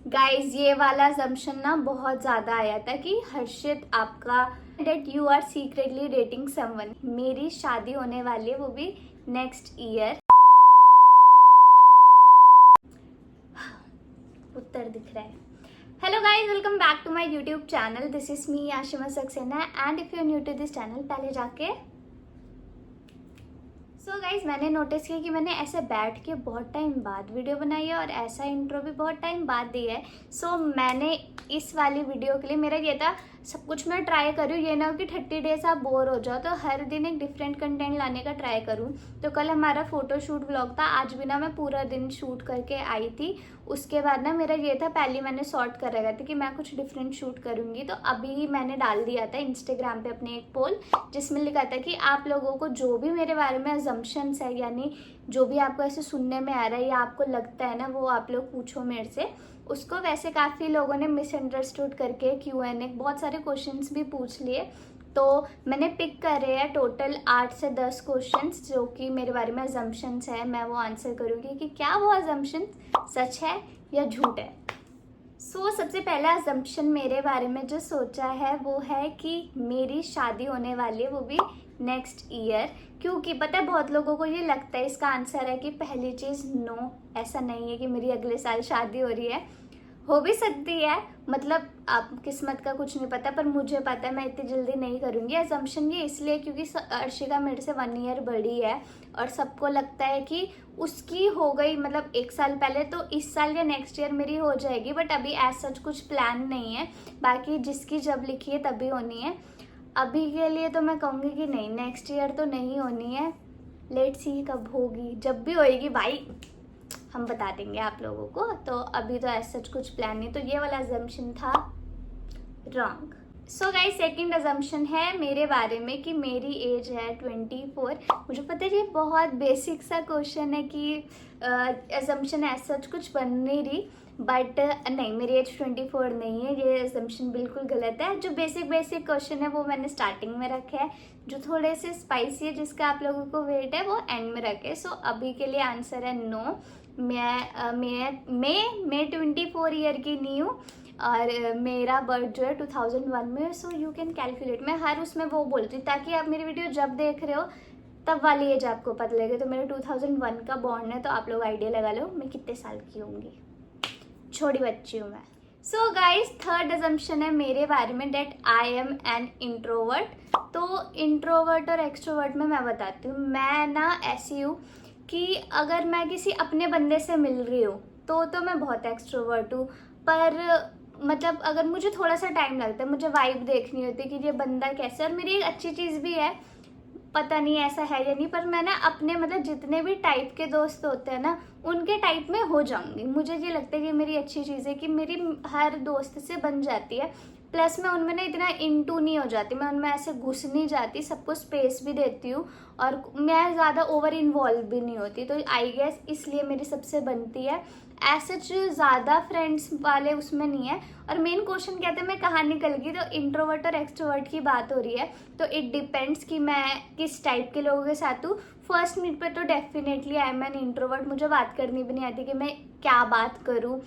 Guys ये वाला assumption ना बहुत ज्यादा आया था कि हर्षित आपका that you are secretly dating someone। मेरी शादी होने वाली है, वो भी नेक्स्ट ईयर। उत्तर दिख रहा है। Hello guys, welcome back to my YouTube channel. This is me Ashima Saxena and if you are new to this channel, पहले जाके गाइज मैंने नोटिस किया कि मैंने ऐसे बैठ के बहुत टाइम बाद वीडियो बनाई है और ऐसा इंट्रो भी बहुत टाइम बाद दिया है। मैंने इस वाली वीडियो के लिए मेरा ये था, सब कुछ मैं ट्राई करूँ, ये ना हो कि 30 डेज आप बोर हो जाओ, तो हर दिन एक डिफरेंट कंटेंट लाने का ट्राई करूँ। तो कल हमारा फोटोशूट व्लॉग था, आज भी ना मैं पूरा दिन शूट करके आई थी। उसके बाद ना मेरा ये था, पहले मैंने सॉर्ट कर रखा था कि मैं कुछ डिफरेंट शूट करूँगी। तो अभी मैंने डाल दिया था इंस्टाग्राम पे अपने एक पोल, जिसमें लिखा था कि आप लोगों को जो भी मेरे बारे में अजम्पशंस है, यानी जो भी आपको ऐसे सुनने में आ रहा है या आपको लगता है ना, वो आप लोग पूछो मेरे से उसको। वैसे काफ़ी लोगों ने मिसअंडरस्टूड करके Q&A बहुत सारे क्वेश्चंस भी पूछ लिए, तो मैंने पिक करे हैं टोटल 8 से 10 क्वेश्चंस जो कि मेरे बारे में अजम्पशंस है। मैं वो आंसर करूँगी कि क्या वो अजम्पशन सच है या झूठ है। सबसे पहला अजम्पशन मेरे बारे में जो सोचा है वो है कि मेरी शादी होने वाली है, वो भी नेक्स्ट ईयर। क्योंकि पता है बहुत लोगों को ये लगता है, इसका आंसर है कि पहली चीज़ नो, ऐसा नहीं है कि मेरी अगले साल शादी हो रही है। हो भी सकती है, मतलब आप किस्मत का कुछ नहीं पता, पर मुझे पता है मैं इतनी जल्दी नहीं करूँगी। अजम्पशन ये इसलिए क्योंकि अर्शिका मेरे से 1 ईयर बड़ी है और सबको लगता है कि उसकी हो गई, मतलब 1 साल पहले, तो इस साल या नेक्स्ट ईयर मेरी हो जाएगी। बट अभी ऐसा कुछ प्लान नहीं है, बाकी जिसकी जब लिखी है तभी होनी है। अभी के लिए तो मैं कहूँगी कि नहीं, नेक्स्ट ईयर तो नहीं होनी है। लेट्स सी कब होगी, जब भी होएगी भाई हम बता देंगे आप लोगों को। तो अभी तो ऐसा कुछ प्लान नहीं, तो ये वाला अजम्पशन था रॉन्ग। गाइस सेकंड अजम्पशन है मेरे बारे में कि मेरी एज है 24। मुझे पता है ये बहुत बेसिक सा क्वेश्चन है कि अजम्पशन ऐसा कुछ बन नहीं रही, बट नहीं, मेरी एज 24 नहीं है, ये अजम्पशन बिल्कुल गलत है। जो बेसिक क्वेश्चन है वो मैंने स्टार्टिंग में रखे है, जो थोड़े से स्पाइसी है जिसका आप लोगों को वेट है वो एंड में रखे। अभी के लिए आंसर है नो। मैं 24 ईयर की नहीं हूँ और मेरा बर्थ जो है 2001 में। यू कैन कैलकुलेट, मैं हर उसमें वो बोलती हूँ ताकि आप मेरी वीडियो जब देख रहे हो तब वाली एज आपको पता लगे। तो मेरा 2001 का बॉर्न है, तो आप लोग आइडिया लगा लो मैं कितने साल की होंगी, छोटी बच्ची हूँ मैं। गाइज थर्ड अजम्पशन है मेरे बारे में that I am an introvert. तो इंट्रोवर्ट और एक्सट्रोवर्ट में मैं बताती हूँ, मैं ना ऐसी हूँ कि अगर मैं किसी अपने बंदे से मिल रही हूँ तो मैं बहुत एक्सट्रोवर्ट हूँ, पर मतलब अगर मुझे थोड़ा सा टाइम लगता है, मुझे वाइब देखनी होती है कि ये बंदा कैसा है। और मेरी एक अच्छी चीज़ भी है, पता नहीं ऐसा है या नहीं, पर मैं ना अपने मतलब जितने भी टाइप के दोस्त होते हैं ना, उनके टाइप में हो जाऊंगी। मुझे ये लगता है कि मेरी अच्छी चीज़ है कि मेरी हर दोस्त से बन जाती है। प्लस मैं उनमें ना इतना इनटू नहीं हो जाती, मैं उनमें ऐसे घुस नहीं जाती, सबको स्पेस भी देती हूँ और मैं ज़्यादा ओवर इन्वॉल्व भी नहीं होती। तो आई गेस इसलिए मेरी सबसे बनती है। ऐसे ज़्यादा फ्रेंड्स वाले उसमें नहीं है। और मेन क्वेश्चन कहते हैं मैं कहाँ निकल गई, तो इंट्रोवर्ट और एक्सट्रोवर्ट की बात हो रही है। तो इट डिपेंड्स कि मैं किस टाइप के लोगों के साथ हूँ। फर्स्ट मीट पे तो definitely I am an introvert, मुझे बात करनी भी नहीं आती कि मैं क्या बात करूँ,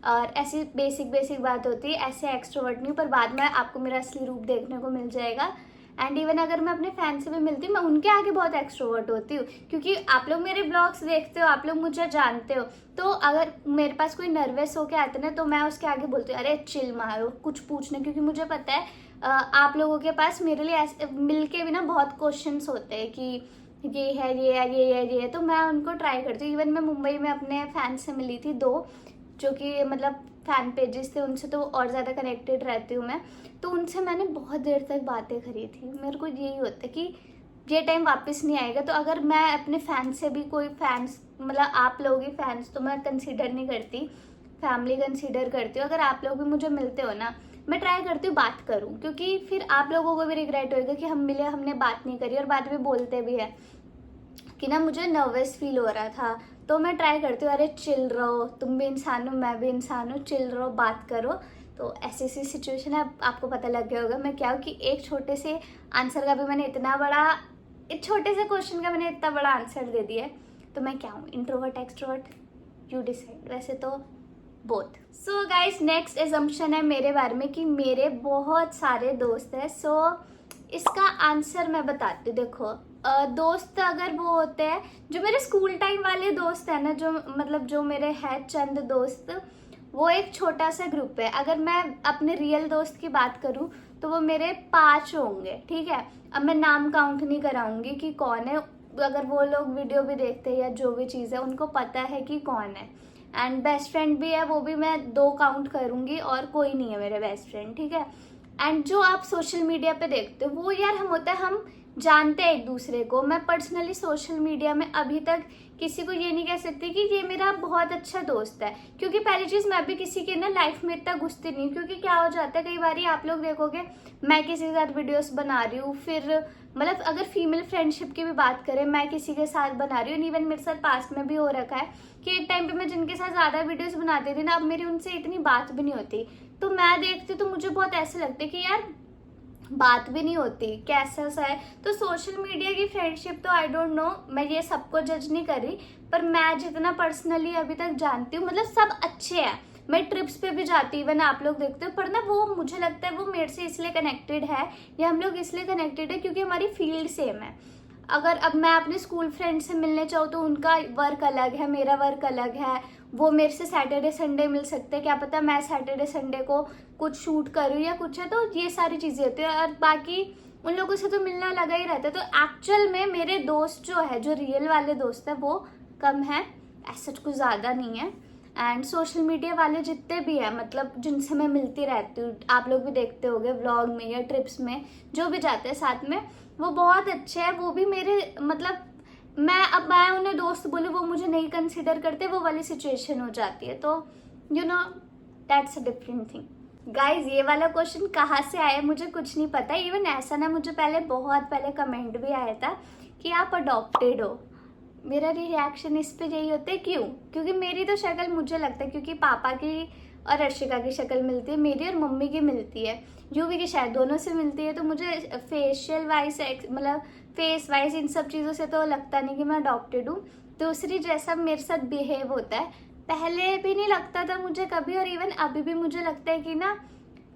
और ऐसी बेसिक बात होती है, ऐसे एक्सट्रोवर्ट नहीं। पर बाद में आपको मेरा असली रूप देखने को मिल जाएगा। एंड इवन अगर मैं अपने फैन से भी मिलती हूँ, मैं उनके आगे बहुत एक्सट्रोवर्ट होती हूँ, क्योंकि आप लोग मेरे ब्लॉग्स देखते हो, आप लोग मुझे जानते हो। तो अगर मेरे पास कोई नर्वस होके आते ना, तो मैं उसके आगे बोलती हूँ अरे चिल मारो, कुछ पूछने, क्योंकि मुझे पता है आप लोगों के पास मेरे लिए ऐसे मिल के भी ना बहुत क्वेश्चंस होते हैं कि ये है, ये है, ये है, ये है। तो मैं उनको ट्राई करती हूँ। इवन मैं मुंबई में अपने फैन से मिली थी 2, जो कि मतलब फैन पेजेस थे, उनसे तो और ज़्यादा कनेक्टेड रहती हूँ मैं। तो उनसे मैंने बहुत देर तक बातें करी थी। मेरे को यही होता है कि ये टाइम वापस नहीं आएगा। तो अगर मैं अपने फैन से भी कोई फैंस, मतलब आप लोग ही फैंस तो मैं कंसीडर नहीं करती, फैमिली कंसीडर करती हूँ। अगर आप लोग भी मुझे मिलते हो ना, मैं ट्राई करती हूँ बात करूँ, क्योंकि फिर आप लोगों को भी रिग्रेट होएगा कि हम मिले, हमने बात नहीं करी। और बाद में बोलते भी है कि ना मुझे नर्वस फील हो रहा था, तो मैं ट्राई करती हूँ अरे चिल रहो, तुम भी इंसान हो, मैं भी इंसान हूँ, चिल रहो, बात करो। तो ऐसी सिचुएशन है, आपको पता लग गया होगा मैं क्या हूँ। कि एक छोटे से आंसर का भी मैंने इतना बड़ा, एक छोटे से क्वेश्चन का मैंने इतना बड़ा आंसर दे दिया है। तो मैं क्या हूँ, इंट्रोवर्ट एक्सट्रोवर्ट, यू डिसाइड। वैसे तो both. So guys next assumption है मेरे बारे में कि मेरे बहुत सारे दोस्त हैं। सो इसका आंसर मैं बताती हूँ। देखो दोस्त अगर वो होते हैं जो मेरे स्कूल टाइम वाले दोस्त हैं ना, जो मतलब जो मेरे हैं चंद दोस्त, वो एक छोटा सा ग्रुप है। अगर मैं अपने रियल दोस्त की बात करूँ तो वो मेरे 5 होंगे, ठीक है। अब मैं नाम काउंट नहीं कराऊंगी कि कौन है, अगर वो लोग वीडियो भी देखते हैं या जो भी चीज़ है उनको पता है कि कौन है। एंड बेस्ट फ्रेंड भी है, वो भी मैं 2 काउंट करूंगी और कोई नहीं है मेरे बेस्ट फ्रेंड, ठीक है। एंड जो आप सोशल मीडिया पे देखते हो वो यार हम होता है, हम जानते हैं एक दूसरे को। मैं पर्सनली सोशल मीडिया में अभी तक किसी को ये नहीं कह सकती कि ये मेरा बहुत अच्छा दोस्त है, क्योंकि पहली चीज मैं भी किसी के ना लाइफ में इतना घुसती नहीं, क्योंकि क्या हो जाता है कई बार आप लोग देखोगे मैं किसी के साथ वीडियोस बना रही हूँ, फिर मतलब अगर फीमेल फ्रेंडशिप की भी बात करें, मैं किसी के साथ बना रही हूँ। इवन मेरे साथ पास्ट में भी हो रखा है कि एक टाइम पे मैं जिनके साथ ज्यादा वीडियोस बनाती थी ना, अब मेरी उनसे इतनी बात भी नहीं होती। तो मैं देखती तो मुझे बहुत ऐसा लगता है कि यार बात भी नहीं होती, कैसा सा है। तो सोशल मीडिया की फ्रेंडशिप तो आई डोंट नो, मैं ये सबको जज नहीं कर रही, पर मैं जितना पर्सनली अभी तक जानती हूँ मतलब सब अच्छे हैं। मैं ट्रिप्स पे भी जाती हूँ, इवन आप लोग देखते हो, पर ना वो मुझे लगता है वो मेरे से इसलिए कनेक्टेड है या हम लोग इसलिए कनेक्टेड है क्योंकि हमारी फील्ड सेम है। अगर अब मैं अपने स्कूल फ्रेंड से मिलने चाहूँ तो उनका वर्क अलग है, मेरा वर्क अलग है। वो मेरे से सैटरडे संडे मिल सकते हैं, क्या पता मैं सैटरडे संडे को कुछ शूट करूँ या कुछ है, तो ये सारी चीज़ें होती है। और बाकी उन लोगों से तो मिलना लगा ही रहता है। तो एक्चुअल में मेरे दोस्त जो है, जो रियल वाले दोस्त है, वो कम है, ऐसा कुछ ज़्यादा नहीं है। एंड सोशल मीडिया वाले जितने भी हैं, मतलब जिनसे मैं मिलती रहती हूँ, आप लोग भी देखते होंगे व्लॉग में या ट्रिप्स में जो भी जाते हैं साथ में, वो बहुत अच्छे हैं। वो भी मेरे मतलब मैं उन्हें दोस्त बोलूँ वो मुझे नहीं कंसिडर करते, वो वाली सिचुएशन हो जाती है। तो you know that's a different thing. Guys ये वाला क्वेश्चन कहाँ से आया मुझे कुछ नहीं पता। इवन ऐसा ना, मुझे बहुत पहले कमेंट भी आया था कि आप अडॉप्टेड हो। मेरा रिएक्शन इस पे यही होता है, क्यों? क्योंकि मेरी तो शक्ल मुझे लगता है, क्योंकि पापा की और अर्शिका की शक्ल मिलती है, मेरी और मम्मी की मिलती है, यूवी की शायद दोनों से मिलती है। तो मुझे फेशियल वाइज मतलब फेस वाइज इन सब चीज़ों से तो लगता नहीं कि मैं अडॉप्टेड हूँ। दूसरी जैसा मेरे साथ बिहेव होता है, पहले भी नहीं लगता था मुझे कभी, और इवन अभी भी मुझे लगता है कि ना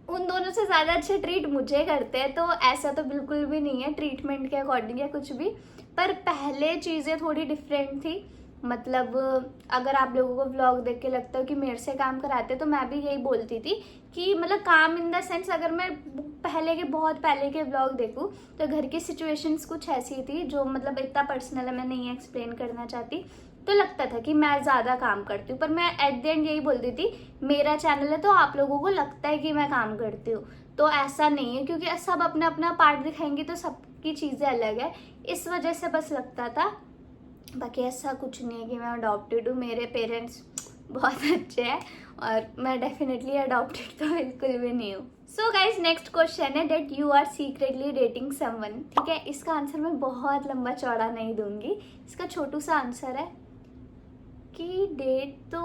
उन दोनों से ज़्यादा अच्छे ट्रीट मुझे करते हैं। तो ऐसा तो बिल्कुल भी नहीं है ट्रीटमेंट के अकॉर्डिंग या कुछ भी, पर पहले चीज़ें थोड़ी डिफरेंट थी। मतलब अगर आप लोगों को व्लॉग देख के लगता है कि मेरे से काम कराते, तो मैं भी यही बोलती थी कि मतलब काम इन द सेंस, अगर मैं बहुत पहले के व्लॉग देखूँ तो घर की सिचुएशंस कुछ ऐसी थी जो मतलब इतना पर्सनल है, मैं नहीं एक्सप्लेन करना चाहती। तो लगता था कि मैं ज़्यादा काम करती हूँ, पर मैं एट द एंड यही बोलती थी मेरा चैनल है तो आप लोगों को लगता है कि मैं काम करती हूँ, तो ऐसा नहीं है। क्योंकि सब अपना अपना पार्ट दिखाएंगे तो सबकी चीज़ें अलग है, इस वजह से बस लगता था। बाकी ऐसा कुछ नहीं है कि मैं अडॉप्टेड हूँ। मेरे पेरेंट्स बहुत अच्छे हैं और मैं डेफिनेटली अडॉप्टेड तो बिल्कुल भी नहीं हूँ। सो गाइज नेक्स्ट क्वेश्चन है that you are secretly dating someone. ठीक है, इसका आंसर मैं बहुत लंबा चौड़ा नहीं दूंगी, इसका छोटू सा आंसर है कि डेट तो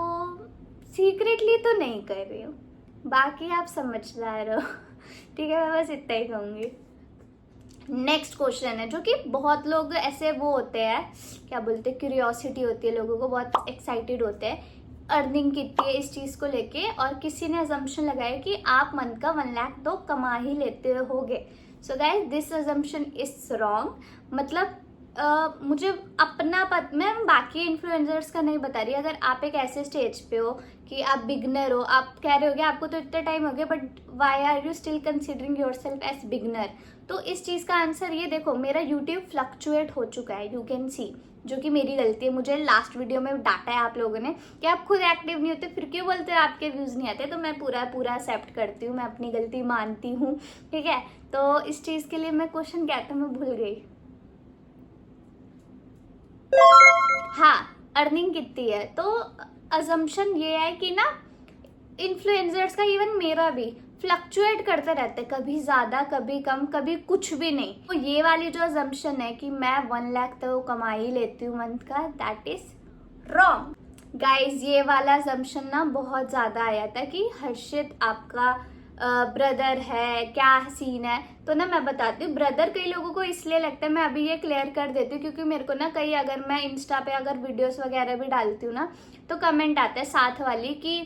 सीक्रेटली तो नहीं कर रही हूँ, बाकी आप समझदार हो। ठीक है, मैं बस इतना ही कहूँगी। नेक्स्ट क्वेश्चन है जो कि बहुत लोग ऐसे वो होते हैं, क्या बोलते हैं, क्यूरियोसिटी होती है लोगों को, बहुत एक्साइटेड होते हैं अर्निंग कितनी है इस चीज़ को लेके, और किसी ने अजम्पशन लगाया कि आप मंथ का 1 लाख तो कमा ही लेते होगे। So guys this assumption is wrong. मतलब मुझे अपना मैं बाकी इन्फ्लुएंसर्स का नहीं बता रही। अगर आप एक ऐसे स्टेज पे हो कि आप बिगनर हो, आप कह रहे होगे आपको तो इतना टाइम हो गया, but why are you still considering yourself as beginner? तो इस चीज़ का आंसर ये देखो, मेरा यूट्यूब फ्लक्चुएट हो चुका है, यू कैन सी, जो कि मेरी गलती है। मुझे लास्ट वीडियो में डांटा है आप लोगों ने कि आप खुद एक्टिव नहीं होते, फिर क्यों बोलते हो आपके व्यूज़ नहीं आते। तो मैं पूरा एक्सेप्ट करती हूँ, मैं अपनी गलती मानती हूँ। ठीक है, तो इस चीज़ के लिए मैं क्वेश्चन क्या था मैं भूल गई। हाँ, अर्निंग कितनी है, तो अजम्पशन ये है कि ना इन्फ्लुएंसर्स का, इवन मेरा भी फ्लक्चुएट करते रहते, कभी ज्यादा कभी कम कभी कुछ भी नहीं। तो ये वाली जो अजम्पशन है कि मैं 1 लाख तो कमा ही लेती हूँ मंथ का, दैट इज रॉन्ग गाइज। ये वाला अजम्पशन ना बहुत ज्यादा आया था कि हर्षित आपका ब्रदर है, क्या सीन है। तो ना मैं बताती हूँ, ब्रदर कई लोगों को इसलिए लगता है, मैं अभी ये क्लियर कर देती हूँ, क्योंकि मेरे को ना कई, अगर मैं इंस्टा पे अगर वीडियोस वगैरह भी डालती हूँ ना, तो कमेंट आता है साथ वाली कि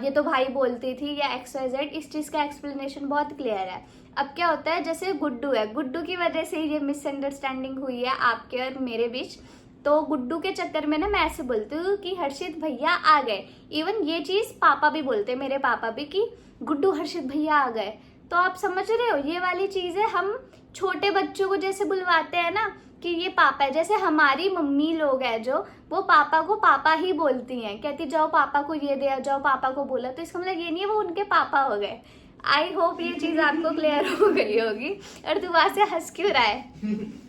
ये तो भाई बोलती थी या XYZ, इस चीज़ का एक्सप्लेनेशन बहुत क्लियर है। अब क्या होता है, जैसे गुड्डू है, गुड्डू की वजह से ये मिसअंडरस्टैंडिंग हुई है आपके और मेरे बीच। तो गुड्डू के चक्कर में ना मैं ऐसे बोलती हूँ कि हर्षित भैया आ गए। इवन ये चीज़ पापा भी बोलते हैं, मेरे पापा भी, कि गुड्डू हर्षित भैया आ गए। तो आप समझ रहे हो, ये वाली चीज़ें हम छोटे बच्चों को जैसे बुलवाते हैं ना कि ये पापा है, जैसे हमारी मम्मी लोग हैं जो, वो पापा को पापा ही बोलती हैं, कहती जाओ पापा को ये दे, जाओ पापा को बोला। तो इसका मतलब ये नहीं है वो उनके पापा हो गए। आई होप ये चीज आपको क्लियर हो गई होगी। और तू वहां से हंस क्यों रहा है?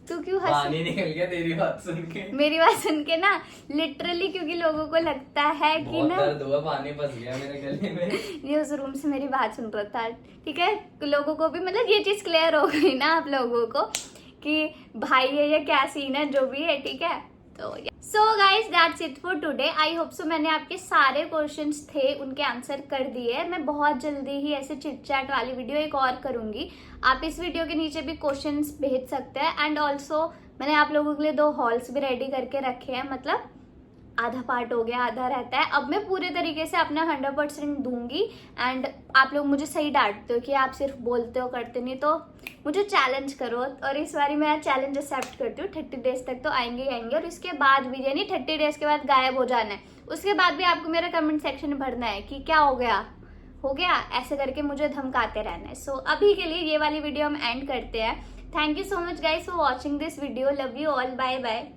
तू क्यों हंस? पानी निकल गया तेरी बात सुन के। मेरी बात सुन के ना, लिटरली, क्योंकि लोगों को लगता है कि ना दर्द हुआ, पानी फंस गया मेरे गले में। ये उस रूम से मेरी बात सुन रहा था, ठीक है। लोगों को भी मतलब ये चीज क्लियर हो गई ना आप लोगों को कि भाई है या क्या सीन है, जो भी है, ठीक है। तो so guys that's it for today. I hope so मैंने आपके सारे क्वेश्चंस थे उनके आंसर कर दिए। मैं बहुत जल्दी ही ऐसे चिट चैट वाली वीडियो एक और करूंगी। आप इस वीडियो के नीचे भी क्वेश्चंस भेज सकते हैं। एंड ऑल्सो मैंने आप लोगों के लिए 2 हॉल्स भी रेडी करके रखे हैं, मतलब आधा पार्ट हो गया, आधा रहता है। अब मैं पूरे तरीके से अपना 100% दूंगी। एंड आप लोग मुझे सही डांटते हो कि आप सिर्फ बोलते हो करते नहीं, तो मुझे चैलेंज करो। और इस बार मैं चैलेंज एक्सेप्ट करती हूँ। 30 डेज तक तो आएंगे ही आएंगे, और इसके बाद भी यानी 30 डेज के बाद गायब हो जाना है। उसके बाद भी आपको मेरा कमेंट सेक्शन में भरना है कि क्या हो गया, ऐसे करके मुझे धमकाते रहना है। सो अभी के लिए ये वाली वीडियो हम एंड करते हैं। Thank you so much guys for watching this video. Love you all, bye bye.